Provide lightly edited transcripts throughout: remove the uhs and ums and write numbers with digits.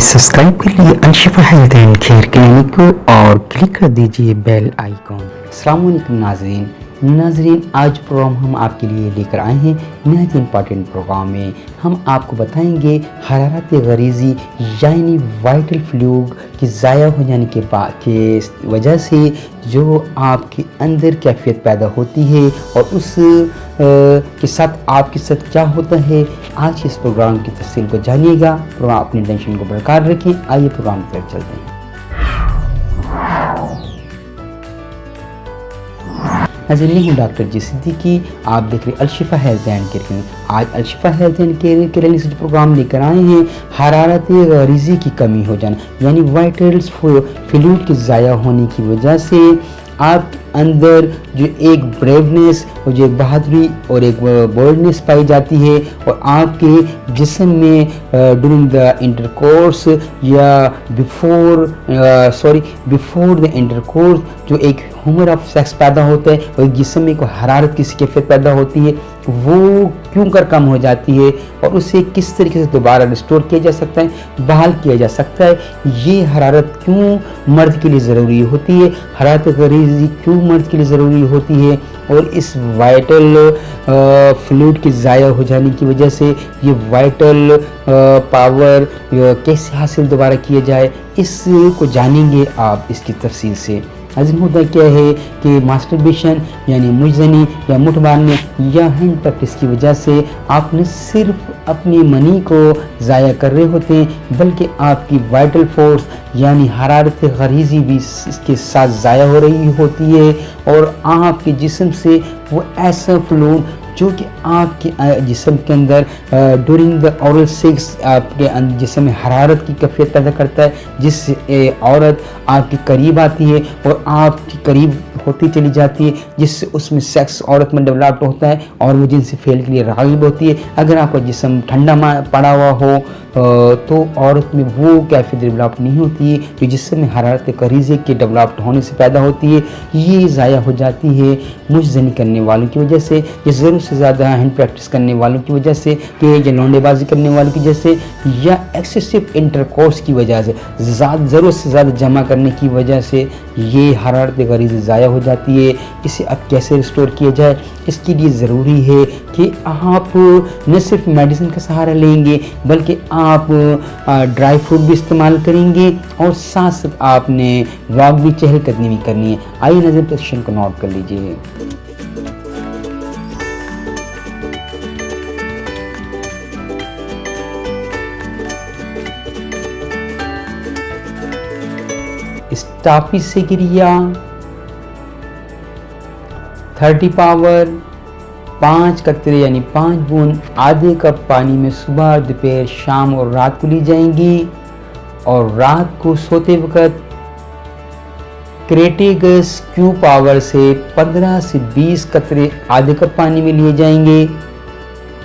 Subscribe कर लिए अनशिफा health and care clinic को और क्लिक कर दीजिए बेल आइकॉन। अस्सलाम वालेकुम नाज़रीन, आज प्रोग्राम हम आपके लिए लेकर आए हैं नहायत इम्पॉर्टेंट प्रोग्राम में हम आपको बताएंगे हरारत गरीज़ी यानी वाइटल फ्लूइड की ज़ाया हो जाने के वजह से जो आपके अंदर कैफियत पैदा होती है और उस के साथ आपके साथ क्या होता है। आज इस प्रोग्राम की तफसील को जानिएगा। प्रोग्राम अपनी टेंशन को बरकरार रखें। आइए प्रोग्राम की तरफ चलते हैं। नाज़रीन, हूँ डॉक्टर जी सिद्दीकी, आप देख रहे Alshifa health and care clinic. आज Alshifa health and care clinic से जो प्रोग्राम लेकर आए हैं हरारत गरीज़ी की कमी हो जाना यानी वाइटल्स फ्लूइड के ज़ाया होने की वजह से आप अंदर जो एक ब्रेवनेस और जो एक बहादुरी और एक बोल्डनेस पाई जाती है और आपके जिस्म में ड्यूरिंग द इंटरकोर्स या बिफोर द इंटरकोर्स जो एक ह्यूमर ऑफ सेक्स पैदा होता है और जिस्म में कोई हरारत किसी कैफियत पैदा होती है वो क्यों कर कम हो जाती है और उसे किस तरीके से दोबारा रिस्टोर किया जा सकता है, बहाल किया जा सकता है। ये हरारत क्यों मर्द के लिए ज़रूरी होती है, हरारत गरीज़ी क्यों मर्द के लिए ज़रूरी होती है और इस वाइटल फ्लूइड के ज़ाया हो जाने की वजह से ये वाइटल पावर कैसे हासिल दोबारा किया जाए, इसको जानेंगे आप इसकी तफसील से। अज़ीम होता क्या है कि मास्टरबेशन यानी मुजनी या मुठ बांधने या हैंड प्रैक्टिस की वजह से आप न सिर्फ अपनी मनी को ज़ाया कर रहे होते हैं बल्कि आपकी वाइटल फोर्स यानी हरारत गरीज़ी भी इसके साथ ज़ाया हो रही होती है और आपके जिस्म से वो ऐसा फ्लूइड जो कि आपके जिस्म के अंदर ड्यूरिंग द ओरल सेक्स आपके जिस्म में हरारत की कैफियत पैदा करता है जिससे औरत आपके करीब आती है और आपके करीब होती चली जाती है जिससे उसमें सेक्स औरत में डेवलप होता है और वो जिनसे फेल के लिए राग़िब होती है। अगर आपका जिस्म ठंडा पड़ा हुआ हो तो औरत में वो कैफियत डेवलप नहीं होती है जो जिसम में हरारत गरीज़ी के डेवलप होने से पैदा होती है। ये ज़ाया हो जाती है मुजनी करने वालों की वजह से, या ज़रूरत से ज़्यादा हैंड प्रैक्टिस करने वालों की वजह से, कि या लौंडेबाजी करने वालों की वजह से, या एक्सेसिव इंटरकोर्स की वजह से, ज़रूरत से ज़्यादा जमा करने की वजह से ये हरारत गरीज़ी ज़ाया हो जाती है। इसे अब कैसे रिस्टोर किया जाए, इसके लिए ज़रूरी है कि आप न सिर्फ मेडिसिन का सहारा लेंगे बल्कि आप ड्राई फ्रूट भी इस्तेमाल करेंगे और साथ साथ आपने वॉक भी, चहलकदमी भी करनी है। आइए नज़र पोजीशन को नोट कर लीजिए। स्टाफी से क्रिया 30 पावर 5 कतरे यानी 5 बूंद आधे कप पानी में सुबह, दोपहर, शाम और रात को ली जाएंगी और रात को सोते वक्त क्रेटेगस क्यू पावर से 15 से 20 कतरे आधे कप पानी में लिए जाएंगे।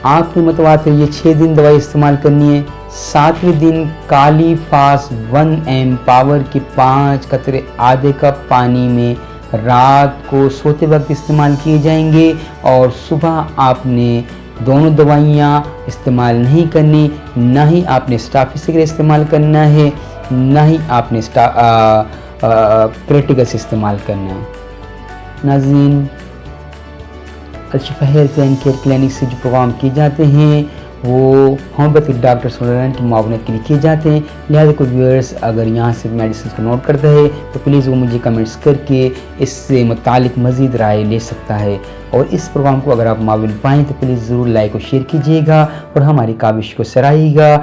आपने मतवातर ये 6 दिन दवाई इस्तेमाल करनी है। 7वें दिन काली फास 1 पावर के 5 कतरे आधे कप पानी में रात को सोते वक्त इस्तेमाल किए जाएंगे और सुबह आपने दोनों दवाइयाँ इस्तेमाल नहीं करनी, ना ही आपने स्टाफिसिग्रे इस्तेमाल करना है, ना ही आपने क्रेटिकस इस्तेमाल करना है। नाज़रीन, Alshifa health and care clinic से जो प्रोग्राम किए जाते हैं वो होम्योपैथिक डॉक्टर्स के मुआवनत के लिए किए जाते हैं। लिहाजा कोई व्यूअर्स अगर यहाँ से मेडिसिन को नोट करता है तो प्लीज़ वो मुझे कमेंट्स करके इससे मुतालिक मज़ीद राय ले सकता है। और इस प्रोग्राम को अगर आप मुआविन पाएँ तो प्लीज़ ज़रूर लाइक और शेयर कीजिएगा और हमारी काविश को सराहिएगा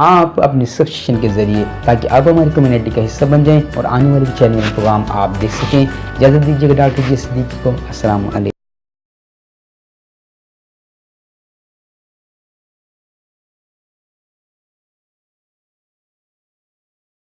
आप अपने सब्सक्रिप्शन के ज़रिए, ताकि आप हमारी कम्युनिटी का हिस्सा बन जाएं और आने वाले चैनल प्रोग्राम आप देख सकें। इजाज़त दीजिएगा डॉक्टर जी सिद्दीकी को। अस्सलाम वालेकुम।